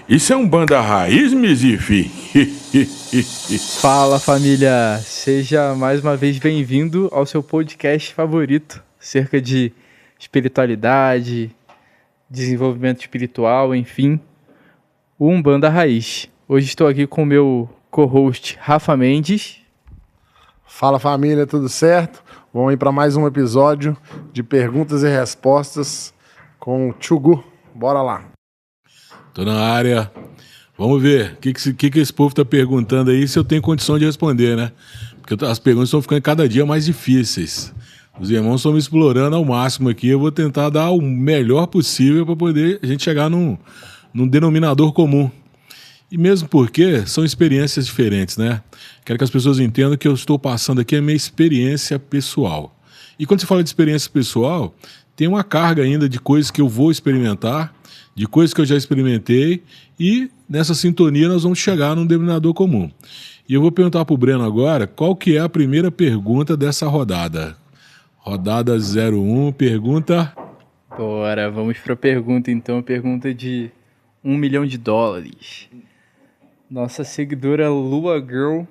Isso é um banda raiz, Mizifi? Fala, família! Seja mais uma vez bem-vindo ao seu podcast favorito, cerca de espiritualidade, desenvolvimento espiritual, enfim, o Umbanda Raiz. Hoje estou aqui com o meu co-host Rafa Mendes. Fala, família, tudo certo? Vamos ir para mais um episódio de perguntas e respostas com o Tchugu. Bora lá. Tô na área. Vamos ver o que esse povo tá perguntando aí, se eu tenho condição de responder, né? Porque as perguntas estão ficando cada dia mais difíceis. Os irmãos estão me explorando ao máximo aqui. Eu vou tentar dar o melhor possível para poder a gente chegar num denominador comum. E mesmo porque são experiências diferentes, né? Quero que as pessoas entendam que eu estou passando aqui a minha experiência pessoal. E quando se fala de experiência pessoal, tem uma carga ainda de coisas que eu vou experimentar, de coisas que eu já experimentei, e nessa sintonia nós vamos chegar num denominador comum. E eu vou perguntar para o Breno agora qual que é a primeira pergunta dessa rodada. Rodada 01, pergunta... Bora, vamos para a pergunta então, pergunta de $1 milhão. Nossa seguidora Lua_Girl,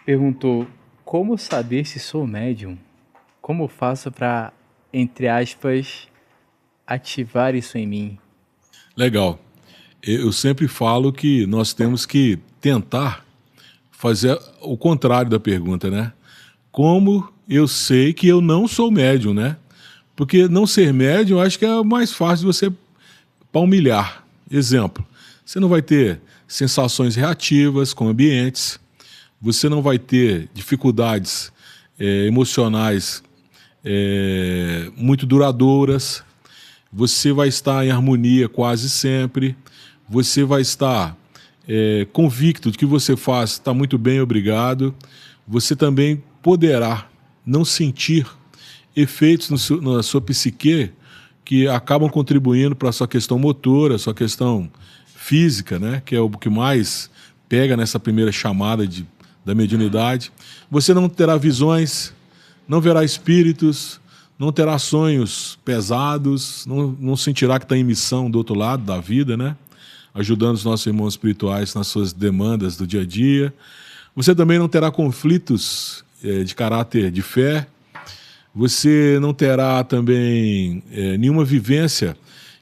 perguntou: como saber se sou médium? Como faço para, entre aspas, ativar isso em mim? Legal. Eu sempre falo que nós temos que tentar fazer o contrário da pergunta, né? Como eu sei que eu não sou médium, né? Porque não ser médium, eu acho que é mais fácil de você palmilhar. Exemplo, você não vai ter sensações reativas com ambientes, você não vai ter dificuldades emocionais muito duradouras, você vai estar em harmonia quase sempre, você vai estar convicto de que você faz está muito bem, obrigado. Você também poderá não sentir efeitos na sua psique que acabam contribuindo para a sua questão motora, a sua questão física, né? Que é o que mais pega nessa primeira chamada da mediunidade. Você não terá visões, não verá espíritos, não terá sonhos pesados, não sentirá que está em missão do outro lado da vida, né? Ajudando os nossos irmãos espirituais nas suas demandas do dia a dia. Você também não terá conflitos de caráter de fé. Você não terá também nenhuma vivência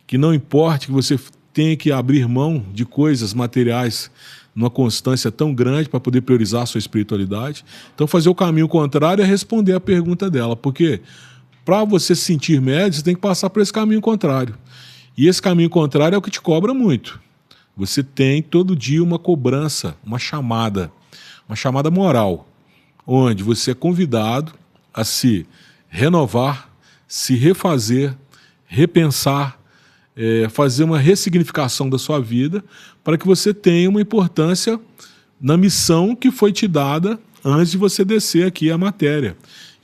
que não importe que você tenha que abrir mão de coisas materiais numa constância tão grande para poder priorizar a sua espiritualidade. Então fazer o caminho contrário é responder a pergunta dela, porque para você se sentir médio, você tem que passar por esse caminho contrário. E esse caminho contrário é o que te cobra muito. Você tem todo dia uma cobrança, uma chamada moral, onde você é convidado a se renovar, se refazer, repensar, fazer uma ressignificação da sua vida para que você tenha uma importância na missão que foi te dada antes de você descer aqui a matéria,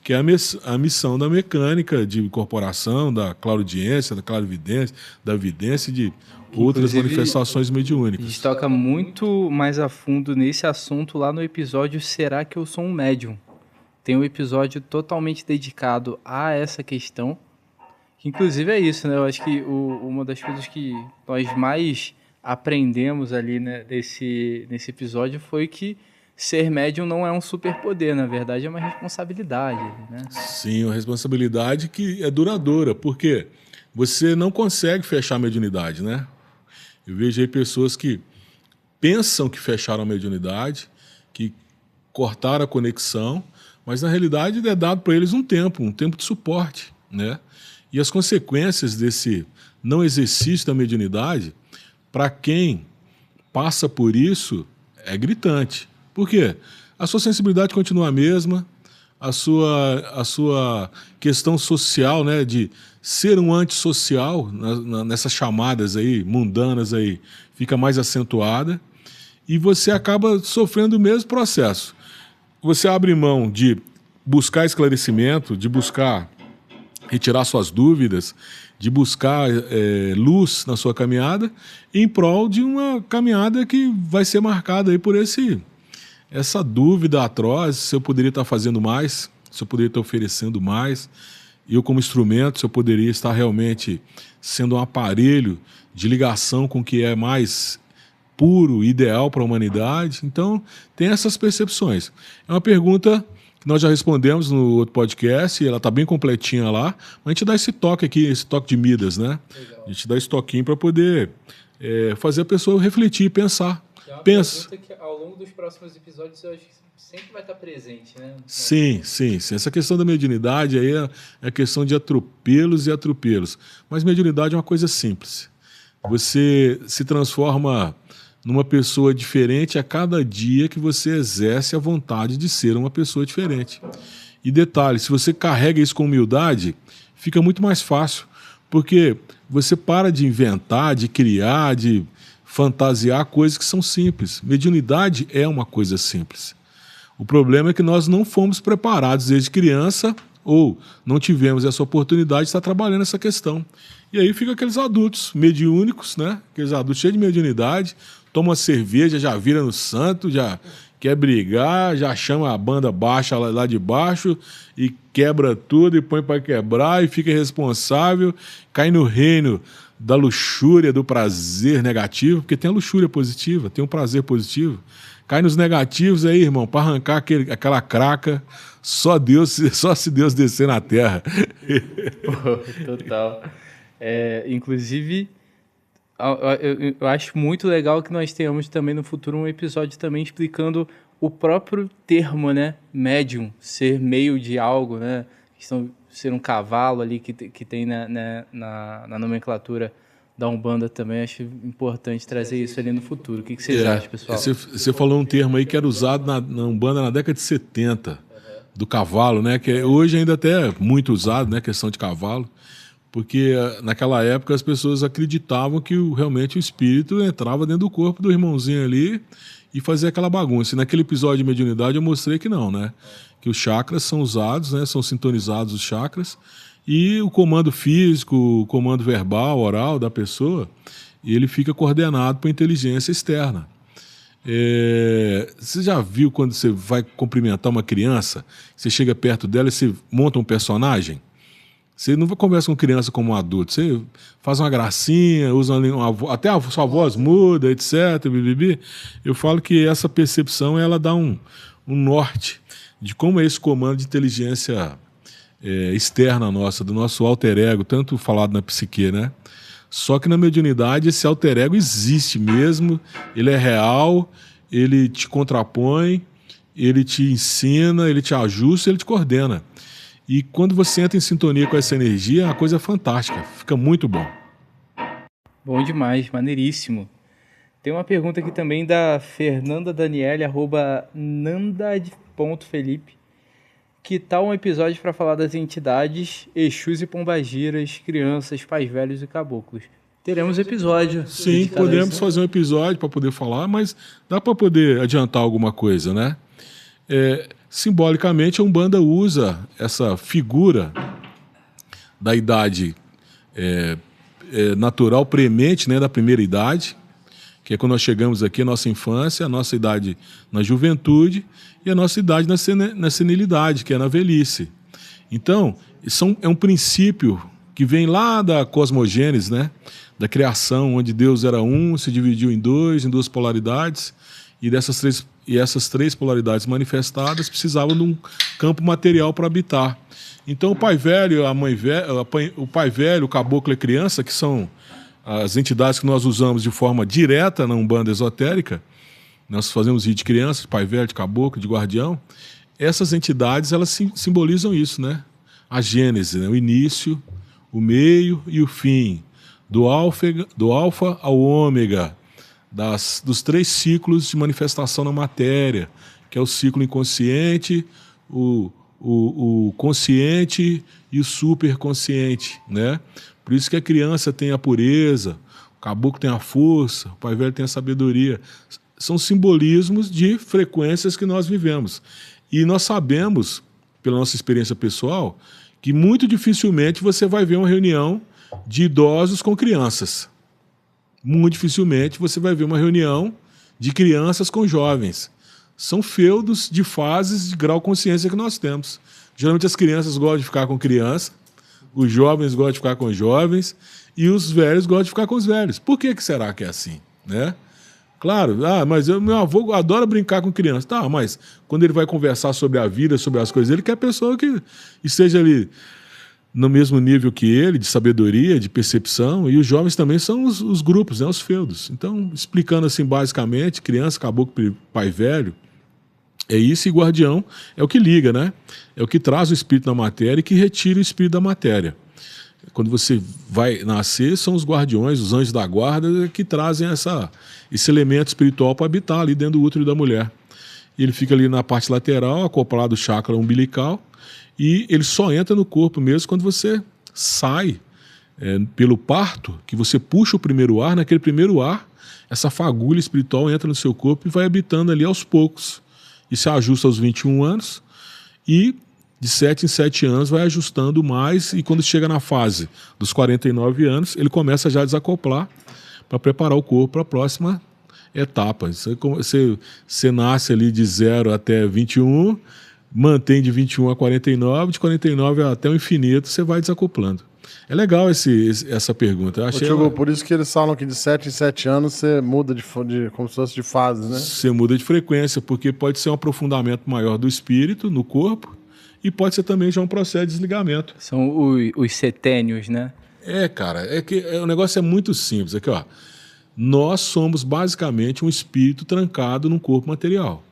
que é a missão da mecânica, de incorporação, da clariaudiência, da clarividência, da vidência e de outras manifestações mediúnicas. A gente toca muito mais a fundo nesse assunto lá no episódio Será que eu sou um médium? Tem um episódio totalmente dedicado a essa questão, que inclusive é isso, né? Eu acho que uma das coisas que nós mais aprendemos ali, né, nesse episódio foi que ser médium não é um superpoder, na verdade é uma responsabilidade, né? Sim, uma responsabilidade que é duradoura, porque você não consegue fechar a mediunidade, né? Eu vejo aí pessoas que pensam que fecharam a mediunidade, que cortaram a conexão, mas na realidade é dado para eles um tempo de suporte, né? E as consequências desse não exercício da mediunidade, para quem passa por isso, é gritante. Por quê? A sua sensibilidade continua a mesma, a sua questão social, né, de ser um antissocial nessas chamadas aí, mundanas aí, fica mais acentuada, e você acaba sofrendo o mesmo processo. Você abre mão de buscar esclarecimento, de buscar retirar suas dúvidas, de buscar luz na sua caminhada, em prol de uma caminhada que vai ser marcada aí por essa dúvida atroz, se eu poderia estar fazendo mais, se eu poderia estar oferecendo mais. eu como instrumento, se eu poderia estar realmente sendo um aparelho de ligação com o que é mais puro, ideal para a humanidade. Então, tem essas percepções. É uma pergunta que nós já respondemos no outro podcast, ela está bem completinha lá, mas a gente dá esse toque aqui, esse toque de Midas, né? Legal. A gente dá esse toquinho para poder fazer a pessoa refletir, pensar. É uma Pensa. pergunta que ao longo dos próximos episódios eu acho que sempre vai estar presente, né? Sim. Essa questão da mediunidade aí é questão de atropelos e atropelos. Mas mediunidade é uma coisa simples. Você se transforma numa pessoa diferente a cada dia que você exerce a vontade de ser uma pessoa diferente. E detalhe, se você carrega isso com humildade, fica muito mais fácil, porque você para de inventar, de criar, de fantasiar coisas que são simples. Mediunidade é uma coisa simples. O problema é que nós não fomos preparados desde criança ou não tivemos essa oportunidade de estar trabalhando essa questão. E aí fica aqueles adultos mediúnicos, né? Aqueles adultos cheios de mediunidade, toma uma cerveja, já vira no santo, já quer brigar, já chama a banda baixa lá de baixo e quebra tudo e põe para quebrar e fica irresponsável, cai no reino da luxúria, do prazer negativo, porque tem a luxúria positiva, tem o prazer positivo. Cai nos negativos aí, irmão, para arrancar aquela craca, só se Deus descer na terra. Pô, total. Inclusive, eu acho muito legal que nós tenhamos também no futuro um episódio também explicando o próprio termo, né? Médium, ser meio de algo, né? Ser um cavalo ali que tem na nomenclatura da Umbanda também. Acho importante trazer isso ali no futuro. O que vocês acham, pessoal? Você falou um termo aí que era usado na Umbanda na década de 70, do cavalo, né? Que hoje ainda até é muito usado, né? Questão de cavalo. Porque naquela época as pessoas acreditavam que realmente o espírito entrava dentro do corpo do irmãozinho ali e fazia aquela bagunça. E naquele episódio de mediunidade eu mostrei que não, né? Que os chakras são usados, né? São sintonizados os chakras e o comando físico, o comando verbal, oral da pessoa, ele fica coordenado por inteligência externa. Você já viu quando você vai cumprimentar uma criança, você chega perto dela e você monta um personagem? Você não conversa com criança como um adulto, você faz uma gracinha, usa até a sua voz muda, etc. Bibibi. Eu falo que essa percepção ela dá um norte de como é esse comando de inteligência externa nossa, do nosso alter ego, tanto falado na psique, né? Só que na mediunidade esse alter ego existe mesmo, ele é real, ele te contrapõe, ele te ensina, ele te ajusta, ele te coordena. E quando você entra em sintonia com essa energia, é uma coisa fantástica, fica muito bom. Bom demais, maneiríssimo. Tem uma pergunta aqui também da Fernanda Daniele, @nanda.felipe. Que tal um episódio para falar das entidades, Exus e Pombagiras, crianças, pais velhos e caboclos? Teremos episódio. Sim, podemos fazer um episódio para poder falar, mas dá para poder adiantar alguma coisa, né? Simbolicamente, a Umbanda usa essa figura da idade natural premente, né, da primeira idade, que é quando nós chegamos aqui, a nossa infância, a nossa idade na juventude e a nossa idade na senilidade, que é na velhice. Então, é um princípio que vem lá da cosmogênese, né, da criação, onde Deus era um, se dividiu em duas polaridades, e essas três polaridades manifestadas precisavam de um campo material para habitar. Então o pai velho, a mãe velha, o pai velho, o caboclo e a criança, que são as entidades que nós usamos de forma direta na Umbanda esotérica, nós fazemos vídeo de criança, de pai velho, de caboclo, de guardião, essas entidades elas simbolizam isso, né? A gênese, né? O início, o meio e o fim, do alfa ao ômega, dos três ciclos de manifestação na matéria, que é o ciclo inconsciente, o consciente e o superconsciente, né? Por isso que a criança tem a pureza, o caboclo tem a força, o pai velho tem a sabedoria. São simbolismos de frequências que nós vivemos. E nós sabemos, pela nossa experiência pessoal, que muito dificilmente você vai ver uma reunião de idosos com crianças. Muito dificilmente você vai ver uma reunião de crianças com jovens. São feudos de fases de grau de consciência que nós temos. Geralmente as crianças gostam de ficar com criança, Os jovens gostam de ficar com os jovens e os velhos gostam de ficar com os velhos. Por que será que é assim, né? Claro, mas meu avô adora brincar com criança. Tá, mas quando ele vai conversar sobre a vida, sobre as coisas, ele quer pessoa que esteja ali no mesmo nível que ele, de sabedoria, de percepção, e os jovens também são os grupos, né, os feudos. Então, explicando assim basicamente, criança, caboclo, pai velho, é isso, e guardião é o que liga, né? É o que traz o espírito da matéria e que retira o espírito da matéria. Quando você vai nascer, são os guardiões, os anjos da guarda, que trazem esse elemento espiritual para habitar ali dentro do útero da mulher. E ele fica ali na parte lateral, acoplado ao chakra umbilical, e ele só entra no corpo mesmo quando você sai pelo parto, que você puxa o primeiro ar, naquele primeiro ar, essa fagulha espiritual entra no seu corpo e vai habitando ali aos poucos. E se ajusta aos 21 anos, e de 7 em 7 anos vai ajustando mais, e quando chega na fase dos 49 anos, ele começa já a desacoplar para preparar o corpo para a próxima etapa. Você nasce ali de 0 até 21, mantém de 21 a 49, de 49 até o infinito, você vai desacoplando. É legal essa pergunta. Eu achei por isso que eles falam que de 7 em 7 anos você muda como se fosse de fase, né? Você muda de frequência, porque pode ser um aprofundamento maior do espírito no corpo, e pode ser também já um processo de desligamento. São os setênios, né? Cara, o negócio é muito simples. Aqui, ó, nós somos basicamente um espírito trancado num corpo material.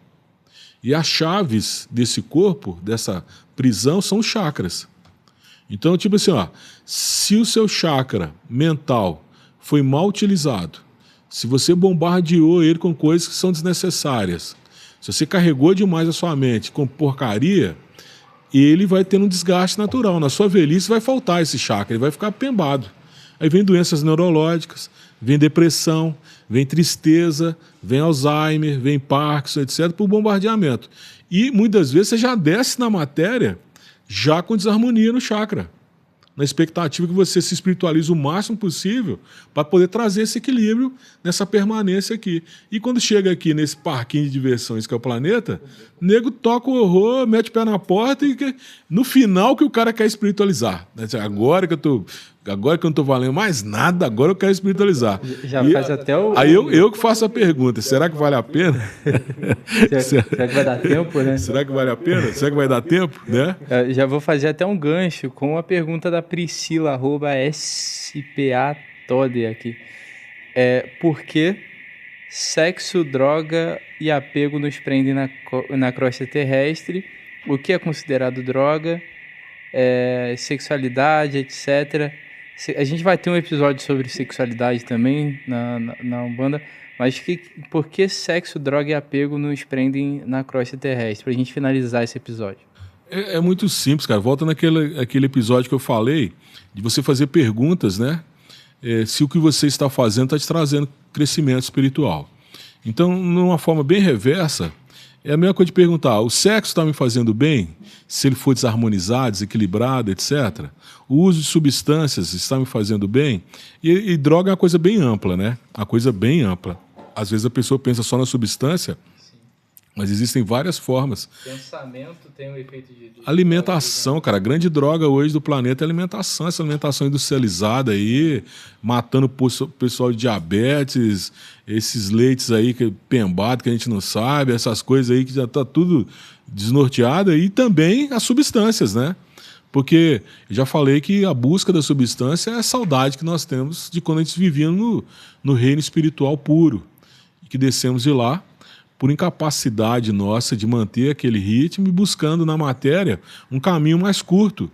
E as chaves desse corpo, dessa prisão, são os chakras. Então, tipo assim, ó, se o seu chakra mental foi mal utilizado, se você bombardeou ele com coisas que são desnecessárias, se você carregou demais a sua mente com porcaria, ele vai ter um desgaste natural. Na sua velhice vai faltar esse chakra, ele vai ficar pembado. Aí vem doenças neurológicas, vem depressão, vem tristeza, vem Alzheimer, vem Parkinson, etc., por bombardeamento. E muitas vezes você já desce na matéria já com desarmonia no chakra, na expectativa que você se espiritualize o máximo possível para poder trazer esse equilíbrio nessa permanência aqui. E quando chega aqui nesse parquinho de diversões que é o planeta, o nego toca o horror, mete o pé na porta e no final que o cara quer espiritualizar. Agora que eu não estou valendo mais nada, agora eu quero espiritualizar. Já faz até o... Aí eu que faço a pergunta, será que vale a pena? Será que vai dar tempo, né? Será que vale a pena? Será que vai dar tempo, né? Eu já vou fazer até um gancho com a pergunta da Priscila, @SPATode aqui. Por que sexo, droga e apego nos prendem na crosta terrestre? O que é considerado droga? Sexualidade, etc. A gente vai ter um episódio sobre sexualidade também na Umbanda, mas por que sexo, droga e apego nos prendem na crosta terrestre? Pra gente finalizar esse episódio. É muito simples, cara. Volta naquele episódio que eu falei, de você fazer perguntas, né? Se o que você está fazendo está te trazendo crescimento espiritual. Então, numa forma bem reversa, é a mesma coisa de perguntar, o sexo está me fazendo bem? Se ele for desarmonizado, desequilibrado, etc. O uso de substâncias está me fazendo bem? E droga é uma coisa bem ampla, né? Uma coisa bem ampla. Às vezes a pessoa pensa só na substância, mas existem várias formas. Pensamento tem um efeito de... Alimentação, cara. A grande droga hoje do planeta é a alimentação. Essa alimentação industrializada aí, matando o pessoal de diabetes, esses leites aí pembado que a gente não sabe, essas coisas aí que já está tudo desnorteado. E também as substâncias, né? Porque eu já falei que a busca da substância é a saudade que nós temos de quando a gente vivia no reino espiritual puro. E que descemos de lá por incapacidade nossa de manter aquele ritmo e buscando na matéria um caminho mais curto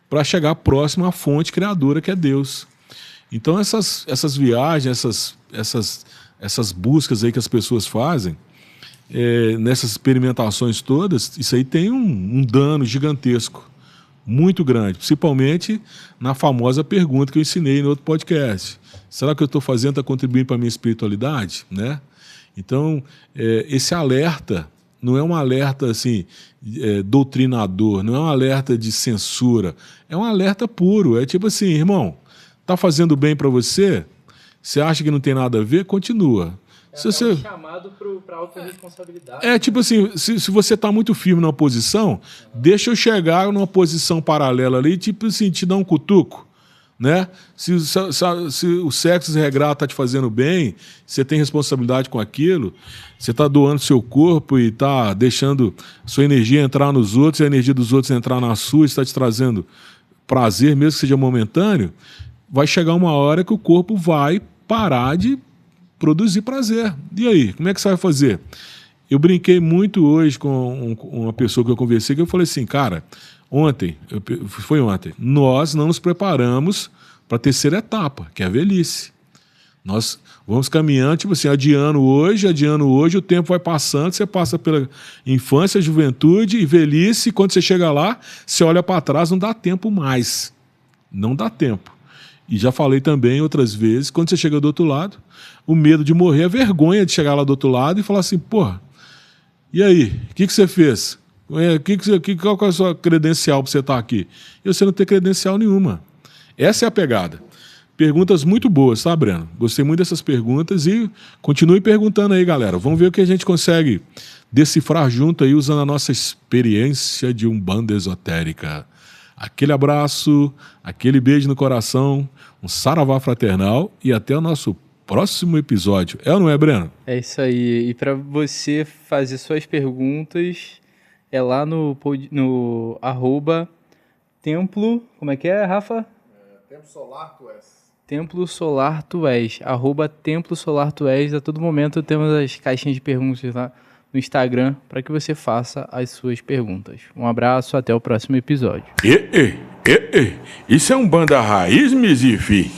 para chegar próximo à fonte criadora que é Deus. Então essas viagens, essas buscas aí que as pessoas fazem, nessas experimentações todas, isso aí tem um dano gigantesco, muito grande, principalmente na famosa pergunta que eu ensinei no outro podcast. Será que eu estou fazendo está contribuindo para a minha espiritualidade? Né? Então, esse alerta não é um alerta assim, doutrinador, não é um alerta de censura, é um alerta puro. É tipo assim, irmão, está fazendo bem para você? Você acha que não tem nada a ver? Continua. Se você... um chamado para autorresponsabilidade. Tipo assim, se você está muito firme numa posição, deixa eu chegar numa posição paralela ali, tipo assim, te dar um cutuco, né? Se o sexo regrado está te fazendo bem, você tem responsabilidade com aquilo, você está doando seu corpo e está deixando sua energia entrar nos outros, e a energia dos outros entrar na sua, está te trazendo prazer, mesmo que seja momentâneo, vai chegar uma hora que o corpo vai parar de produzir prazer. E aí, como é que você vai fazer? Eu brinquei muito hoje com uma pessoa que eu conversei, que eu falei assim, cara, foi ontem, nós não nos preparamos para a terceira etapa, que é a velhice. Nós vamos caminhando, tipo assim, adiando hoje, o tempo vai passando, você passa pela infância, juventude e velhice, e quando você chega lá, você olha para trás, não dá tempo mais. Não dá tempo. E já falei também outras vezes, quando você chega do outro lado, o medo de morrer, a vergonha de chegar lá do outro lado e falar assim, porra, e aí, o que você fez? Qual é a sua credencial para você estar aqui? E você não tem credencial nenhuma. Essa é a pegada. Perguntas muito boas, tá, Breno? Gostei muito dessas perguntas e continue perguntando aí, galera. Vamos ver o que a gente consegue decifrar junto aí, usando a nossa experiência de Umbanda esotérica. Aquele abraço, aquele beijo no coração, um saravá fraternal e até o nosso próximo episódio. É ou não é, Breno? É isso aí. E para você fazer suas perguntas, é lá no @templo... Como é que é, Rafa? Templo Solar Tu És. Templo Solar Tu És. @Templo Solar Tu És. A todo momento temos as caixinhas de perguntas lá no Instagram para que você faça as suas perguntas. Um abraço, até o próximo episódio. Isso é um banda raiz, Mizifi.